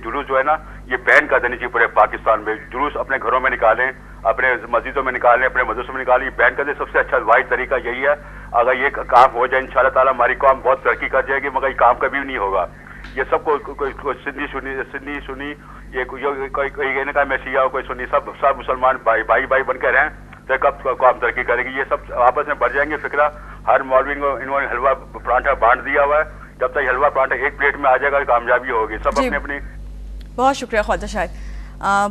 जुलूस जो है ना ये बैन कर देनी चाहिए पूरे पाकिस्तान में। जुलूस अपने घरों में निकालें, अपने मस्जिदों में निकालें, अपने मदरसों में निकालें, ये बैन कर दे। सबसे अच्छा वाहिद तरीका यही है। अगर ये काम हो जाए इंशाअल्लाह ताला हमारी कौम बहुत तरक्की कर जाएगी, मगर ये काम कभी भी नहीं होगा। ये सब कोई सिंधी सुनी ये कोई कहने का मैं शिया कोई सुनी, सब मुसलमान भाई बन के रहें तो कब कौम तरक्की करेगी। ये सब आपस में बढ़ जाएंगे फिक्रा। हर मौलवी को इन्होंने हलवा पराठा बांट दिया हुआ है, जब तक हलवा पराठा एक प्लेट में आ जाएगा कामयाबी होगी। सब अपनी अपनी। बहुत शुक्रिया ख्वाजा शाहिद।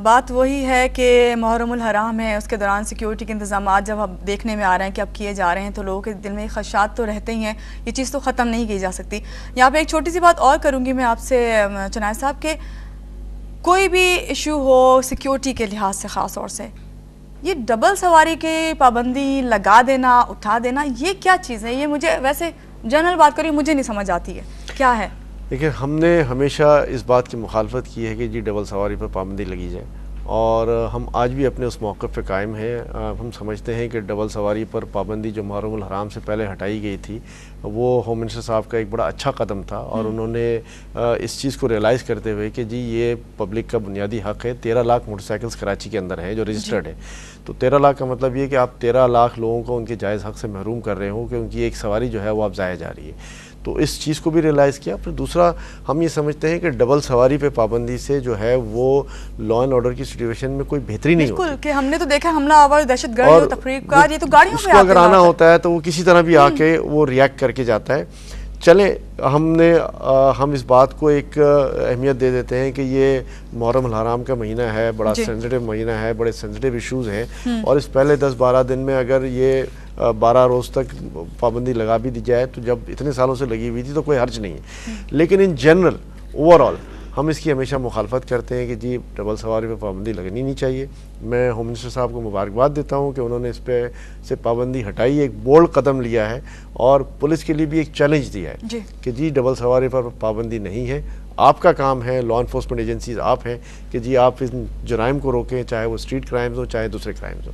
बात वही है कि मुहर्रमुल हराम है, उसके दौरान सिक्योरिटी के इंतजाम जब अब देखने में आ रहे हैं कि अब किए जा रहे हैं तो लोगों के दिल में खदशात तो रहते ही हैं, ये चीज़ तो ख़त्म नहीं की जा सकती। यहाँ पे एक छोटी सी बात और करूँगी मैं आपसे चनाय साहब के, कोई भी इशू हो सिक्योरिटी के लिहाज से ख़ास तौर से ये डबल सवारी की पाबंदी लगा देना, उठा देना, ये क्या चीज़ है? ये मुझे वैसे जनरल बात करी मुझे नहीं समझ आती है, क्या है? देखिए हमने हमेशा इस बात की मुखालफत की है कि जी डबल सवारी पर पाबंदी लगी जाए, और हम आज भी अपने उस मौक़िफ़ पे कायम हैं। हम समझते हैं कि डबल सवारी पर पाबंदी जो मुहर्रमुल हराम से पहले हटाई गई थी वो होम मिनिस्टर साहब का एक बड़ा अच्छा कदम था, और उन्होंने इस चीज़ को रियलाइज़ करते हुए कि जी ये पब्लिक का बुनियादी हक़ है। 13 लाख मोटरसाइकिल्स कराची के अंदर हैं जो रजिस्टर्ड है, तो 13 लाख का मतलब ये कि आप 13 लाख लोगों को उनके जायज़ हक़ से महरूम कर रहे हो कि उनकी एक सवारी जो है वो अब ज़ाया जा रही है। तो इस चीज़ को भी रियलाइज़ किया। फिर दूसरा हम ये समझते हैं कि डबल सवारी पे पाबंदी से जो है वो लॉ एंड ऑर्डर की सिचुएशन में कोई बेहतरी नहीं होती। बिल्कुल, कि हमने तो देखा हमला आवर दहशतगर्द और तफरीक़ात, ये तो गाड़ियों पे उसको अगर आना होता है तो वो किसी तरह भी आके वो रिएक्ट करके जाता है। चले हम इस बात को एक अहमियत दे देते हैं कि ये मुहर्रम हराम का महीना है, बड़ा सेंसिटिव महीना है, बड़े सेंसिटिव इश्यूज़ हैं, और इस पहले 10-12 दिन में अगर ये 12 रोज़ तक पाबंदी लगा भी दी जाए तो जब इतने सालों से लगी हुई थी तो कोई हर्ज नहीं है। लेकिन इन जनरल ओवरऑल हम इसकी हमेशा मुखालफत करते हैं कि जी डबल सवारी पर पाबंदी लगनी नहीं चाहिए। मैं होम मिनिस्टर साहब को मुबारकबाद देता हूं कि उन्होंने इस पे से पाबंदी हटाई, एक बोल्ड कदम लिया है, और पुलिस के लिए भी एक चैलेंज दिया है कि जी डबल सवारी पर पाबंदी नहीं है। आपका काम है, लॉ इन्फोर्समेंट एजेंसीज आप हैं कि जी आप इन जुराइम को रोकें, चाहे वो स्ट्रीट क्राइम्स हो चाहे दूसरे क्राइम्स हो।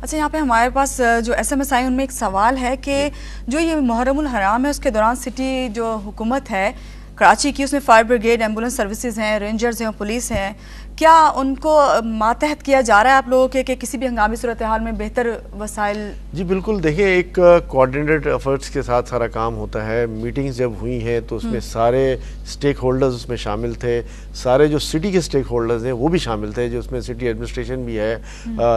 अच्छा, यहाँ पे हमारे पास जो SMS आई उनमें एक सवाल है कि जो ये मुहर्रमुल हराम है उसके दौरान सिटी जो हुकूमत है कराची की, उसमें फायर ब्रिगेड, एम्बुलेंस सर्विसेज हैं, रेंजर्स हैं, पुलिस हैं, क्या उनको मातहत किया जा रहा है आप लोगों के कि किसी भी हंगामी सूरत हाल में बेहतर वसाइल? जी बिल्कुल, देखिए एक कोऑर्डिनेटेड एफर्ट्स के साथ सारा काम होता है। मीटिंग्स जब हुई हैं तो उसमें सारे स्टेक होल्डर्स उसमें शामिल थे, सारे जो सिटी के स्टेक होल्डर्स हैं वो भी शामिल थे, जो उसमें सिटी एडमिनिस्ट्रेशन भी है,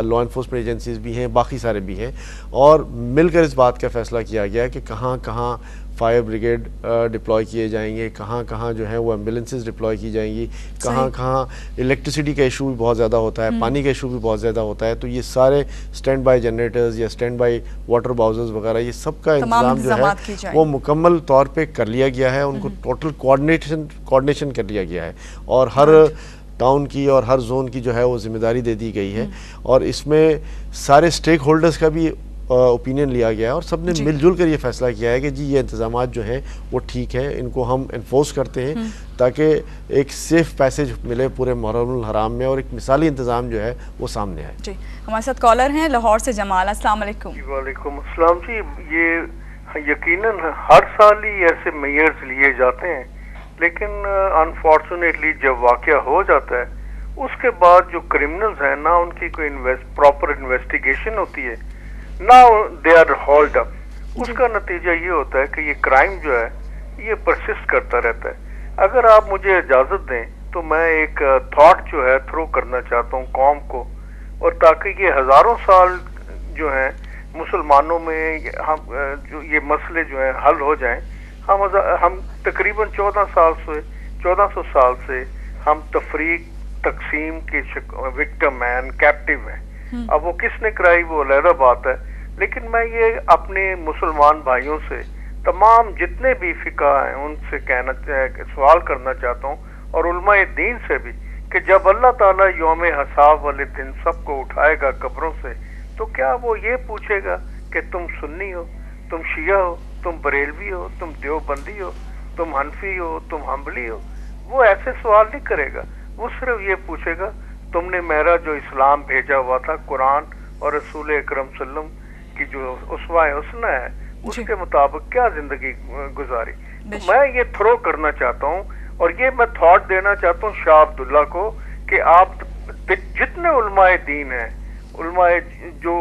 लॉ इन्फोर्समेंट एजेंसीज भी हैं, बाकी सारे भी हैं, और मिलकर इस बात का फैसला किया गया कि कहाँ कहाँ फायर ब्रिगेड डिप्लॉय किए जाएंगे, कहाँ कहाँ जो है वो एम्बुलेंसेज डिप्लॉय की जाएंगी, कहाँ कहाँ इलेक्ट्रिसिटी का इशू भी बहुत ज़्यादा होता है, पानी का इशू भी बहुत ज़्यादा होता है, तो ये सारे स्टैंड बाई जनरेटर्स या स्टैंड बाई वाटर बाउजर्स वगैरह ये सब का इंतजाम जो है वो मुकम्मल तौर पे कर लिया गया है। उनको टोटल कोऑर्डिनेशन कर लिया गया है, और हर टाउन की और हर जोन की जो है वो जिम्मेदारी दे दी गई है, और इसमें सारे स्टेक होल्डर्स का भी ओपिनियन लिया गया है, और सब ने मिलजुल कर ये फैसला किया है कि जी ये इंतजामात जो हैं वो ठीक है, इनको हम इन्फोर्स करते हैं ताकि एक सेफ पैसेज मिले पूरे मुहर्रमुल हराम में, और एक मिसाली इंतजाम जो है वो सामने आए। जी हमारे साथ कॉलर हैं लाहौर से जमाल, अस्सलाम वालेकुम। वालेकुम अस्सलाम जी। ये यकीनन हर साल ही ऐसे मेयर्स लिए जाते हैं, लेकिन अनफॉर्चुनेटली जब वाकया हो जाता है उसके बाद जो क्रिमिनल्स हैं ना उनकी कोई प्रॉपर इन्वेस्टिगेशन होती है ना, दे आर होल्ड अप। उसका नतीजा ये होता है कि ये क्राइम जो है ये परसिस्ट करता रहता है। अगर आप मुझे इजाज़त दें तो मैं एक थॉट जो है थ्रो करना चाहता हूँ कौम को, और ताकि ये हज़ारों साल जो है मुसलमानों में हम जो ये मसले जो हैं हल हो जाएं। हम तकरीबन 1400 साल से हम तफरीक तकसीम के विक्टिम हैं, कैप्टिव हैं। अब वो किसने कराई वो अलहदा बात है, लेकिन मैं ये अपने मुसलमान भाइयों से तमाम जितने भी फिका हैं उनसे सवाल करना चाहता हूँ, और उलमाए दीन से भी, कि जब अल्लाह ताला यौम हिसाब वाले दिन सबको उठाएगा कब्रों से, तो क्या वो ये पूछेगा कि तुम सुन्नी हो, तुम शिया हो, तुम बरेलवी हो, तुम देवबंदी हो, तुम हनफी हो, तुम हम्बली हो? वो ऐसे सवाल नहीं करेगा। वो सिर्फ ये पूछेगा तुमने मेरा जो इस्लाम भेजा हुआ था, कुरान और रसूल अकरम सल्लम की जो उसवा हुस्ना है उसके मुताबिक क्या जिंदगी गुजारी। तो मैं ये थ्रो करना चाहता हूँ, اور یہ میں تھاٹ دینا چاہتا ہوں شاہ عبداللہ کو کہ آپ جتنے علماء دین ہیں، علماء جو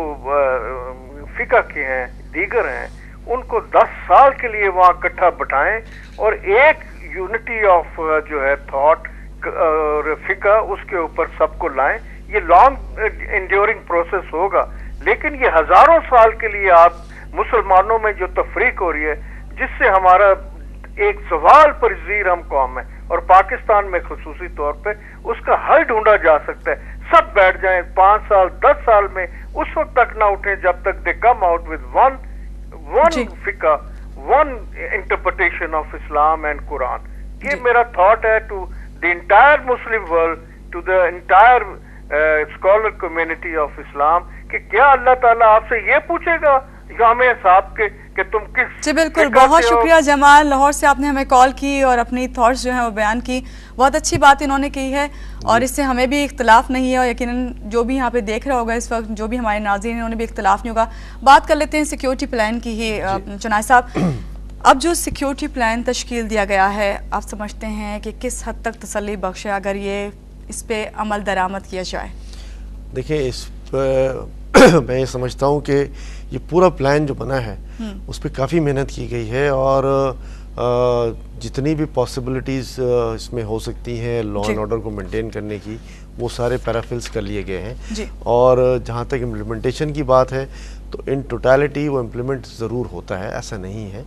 فقہ کے ہیں، دیگر ہیں، ان کو 10 سال کے لیے وہاں اکٹھا بٹھائیں اور ایک یونٹی آف جو ہے تھاٹ اور فقہ اس کے اوپر سب کو لائیں. یہ لانگ انڈیورنگ پروسیس ہوگا، لیکن یہ ہزاروں سال کے لیے آپ مسلمانوں میں جو تفریق ہو رہی ہے، جس سے ہمارا ایک سوال پر زیر ہم قوم ہے اور پاکستان میں خصوصی طور پہ اس کا حل ڈھونڈا جا سکتا ہے. سب بیٹھ جائیں 5 سال 10 سال میں، اس وقت تک نہ اٹھیں جب تک they come out with one فقہ، one interpretation of Islam and Quran. یہ میرا تھاٹ ہے to the entire Muslim world, to the entire scholar community of Islam, کہ کیا اللہ تعالیٰ آپ سے یہ پوچھے گا یوم حساب کے کہ تم کس. جی بالکل، بہت شکریہ جمال، لاہور سے آپ نے ہمیں کال کی اور اپنی تھاٹس جو ہیں وہ بیان کی. بہت اچھی بات انہوں نے کی ہے اور اس سے ہمیں بھی اختلاف نہیں ہے، اور یقیناً جو بھی یہاں پہ دیکھ رہا ہوگا اس وقت، جو بھی ہمارے ناظرین ہیں، انہیں بھی اختلاف نہیں ہوگا. بات کر لیتے ہیں سیکیورٹی پلان کی ہی. چنائے صاحب، اب جو سیکیورٹی پلان تشکیل دیا گیا ہے، آپ سمجھتے ہیں کہ کس حد تک تسلی بخش ہے اگر اس پہ عمل درآمد کیا جائے؟ دیکھیں، اس میں یہ سمجھتا ہوں کہ یہ پورا پلان جو بنا ہے اس پہ کافی محنت کی گئی ہے، اور جتنی بھی پاسبلٹیز اس میں ہو سکتی ہیں لا اینڈ آرڈر کو مینٹین کرنے کی، وہ سارے پیرافلس کر لیے گئے ہیں. اور جہاں تک امپلیمنٹیشن کی بات ہے تو ان ٹوٹیلٹی وہ امپلیمنٹ ضرور ہوتا ہے، ایسا نہیں ہے.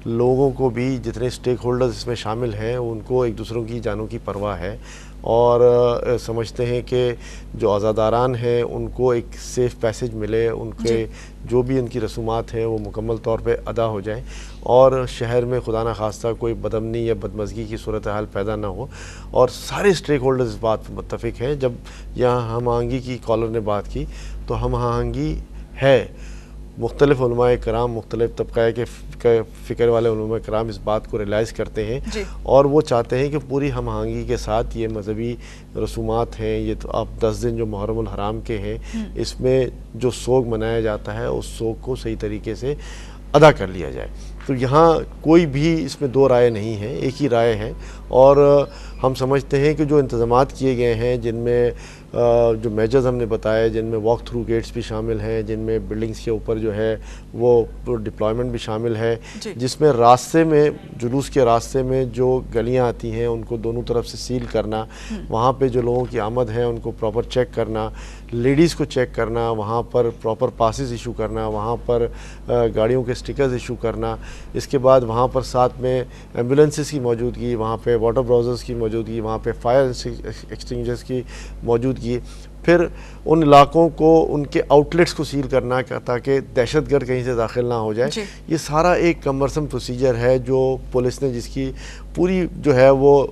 لوگوں کو بھی، جتنے اسٹیک ہولڈرز اس میں شامل ہیں، ان کو ایک دوسروں کی جانوں کی پرواہ ہے، اور سمجھتے ہیں کہ جو آزاداران ہیں ان کو ایک سیف پیسج ملے، ان کے جو بھی ان کی رسومات ہیں وہ مکمل طور پہ ادا ہو جائیں، اور شہر میں خدا نہ خواستہ کوئی بدامنی یا بدمزگی کی صورتحال پیدا نہ ہو. اور سارے اسٹیک ہولڈرز اس بات پر متفق ہیں. جب یہاں ہم آہنگی کی کالر نے بات کی تو ہم آہنگی ہے. مختلف علماء کرام، مختلف طبقہ کے فکر والے علماء کرام اس بات کو ریلائز کرتے ہیں، اور وہ چاہتے ہیں کہ پوری ہم آہنگی کے ساتھ یہ مذہبی رسومات ہیں، یہ تو آپ 10 دن جو محرم الحرام کے ہیں، اس میں جو سوگ منایا جاتا ہے اس سوگ کو صحیح طریقے سے ادا کر لیا جائے. تو یہاں کوئی بھی اس میں دو رائے نہیں ہے، ایک ہی رائے ہے. اور ہم سمجھتے ہیں کہ جو انتظامات کیے گئے ہیں، جن میں جو میجرز ہم نے بتائے، جن میں واک تھرو گیٹس بھی شامل ہیں، جن میں بلڈنگز کے اوپر جو ہے وہ ڈپلائمنٹ بھی شامل ہے، جس میں راستے میں، جلوس کے راستے میں جو گلیاں آتی ہیں ان کو دونوں طرف سے سیل کرنا، وہاں پہ جو لوگوں کی آمد ہے ان کو پراپر چیک کرنا، لیڈیز کو چیک کرنا، وہاں پر پراپر پاسز ایشو کرنا، وہاں پر گاڑیوں کے سٹکرز ایشو کرنا. اس کے بعد وہاں پر ساتھ میں ایمبولینسز کی موجودگی، وہاں پہ واٹر براؤزرز کی موجودگی، وہاں پہ فائر ایکسٹنگشرز کی موجودگی. پھر ان علاقوں کو، ان کے آؤٹلیٹس کو سیل کرنا تاکہ دہشت گرد کہیں سے داخل نہ ہو جائے. یہ سارا ایک کمرسم پروسیجر ہے جو پولیس نے، جس کی پوری جو ہے وہ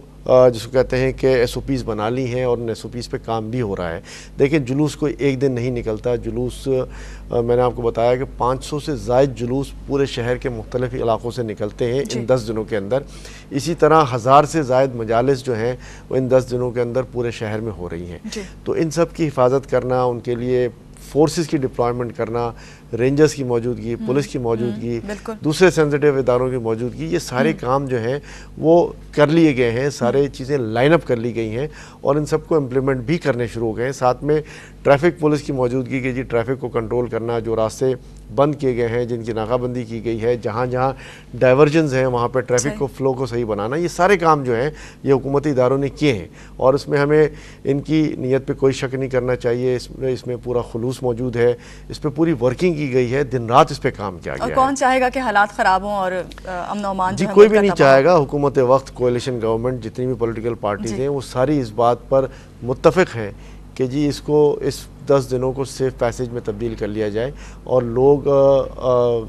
جس کو کہتے ہیں کہ ایس او پیز بنا لی ہیں، اور ان ایس او پیز پہ کام بھی ہو رہا ہے. دیکھیں، جلوس کوئی ایک دن نہیں نکلتا. جلوس میں نے آپ کو بتایا کہ 500 سے زائد جلوس پورے شہر کے مختلف علاقوں سے نکلتے ہیں ان 10 دنوں کے اندر. اسی طرح 1000 سے زائد مجالس جو ہیں وہ ان 10 دنوں کے اندر پورے شہر میں ہو رہی ہیں. تو ان سب کی حفاظت کرنا، ان کے لیے فورسز کی ڈپلائمنٹ کرنا، رینجرز کی موجودگی، پولیس کی موجودگی، دوسرے سینسٹیو اداروں کی موجودگی، یہ سارے کام جو ہیں وہ کر لیے گئے ہیں. سارے چیزیں لائن اپ کر لی گئی ہیں اور ان سب کو امپلیمنٹ بھی کرنے شروع ہو گئے ہیں. ساتھ میں ٹریفک پولیس کی موجودگی کہ ٹریفک کو کنٹرول کرنا، جو راستے بند کیے گئے ہیں، جن کی ناکہ بندی کی گئی ہے، جہاں جہاں ڈائیورجنز ہیں وہاں پہ ٹریفک کو فلو کو صحیح بنانا، یہ سارے کام جو ہیں یہ حکومتی اداروں نے کیے ہیں. اور اس میں ہمیں ان کی نیت پہ کوئی شک نہیں کرنا چاہیے. اس میں پورا خلوص موجود ہے، اس پہ پوری ورکنگ کی گئی ہے، دن رات اس پہ کام کیا گیا ہے. اور کون چاہے گا کہ حالات خراب ہوں اور امن و امان؟ جی کوئی بھی نہیں چاہے گا. حکومت وقت، کوalition گورنمنٹ، جتنی بھی پولیٹیکل پارٹیز ہیں وہ ساری اس بات پر متفق ہیں کہ جی اس کو، اس 10 دنوں کو سیف پیسج میں تبدیل کر لیا جائے اور لوگ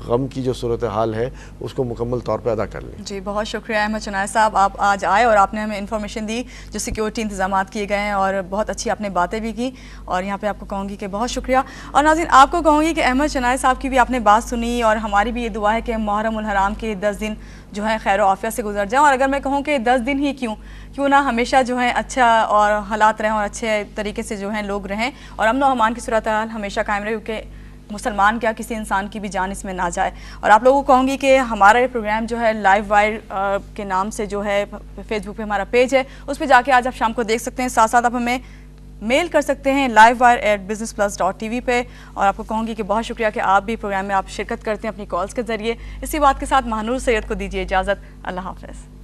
غم کی جو صورتحال ہے اس کو مکمل طور پہ ادا کر لیں. جی بہت شکریہ احمد چنائے صاحب، آپ آج آئے اور آپ نے ہمیں انفارمیشن دی جو سیکیورٹی انتظامات کیے گئے ہیں، اور بہت اچھی آپ نے باتیں بھی کی، اور یہاں پہ آپ کو کہوں گی کہ بہت شکریہ. اور ناظرین آپ کو کہوں گی کہ احمد چنائے صاحب کی بھی آپ نے بات سنی، اور ہماری بھی یہ دعا ہے کہ محرم الحرام کے 10 دن جو ہیں خیر و عافیت سے گزر جائیں. اور اگر میں کہوں کہ 10 دن ہی کیوں نہ ہمیشہ جو ہیں اچھا اور حالات رہیں اور اچھے طریقے سے جو ہیں لوگ رہیں اور امن و امان کی صورتحال ہمیشہ قائم رہے، کیونکہ मुसलमान क्या किसी इंसान की भी जान इसमें ना जाए। और आप लोगों को कहूँगी कि हमारा ये प्रोग्राम जो है लाइव वायर के नाम से जो है फेसबुक पे हमारा पेज है, उस पर जाके आज आप शाम को देख सकते हैं। साथ साथ आप हमें मेल कर सकते हैं livewire@businessplus.tv पे। और आपको कहूँगी कि बहुत शुक्रिया कि आप भी प्रोग्राम में आप शिरकत करते हैं अपनी कॉल्स के ज़रिए। इसी बात के साथ महानूर सैयद को दीजिए इजाज़त। अल्लाह हाफ़िज़।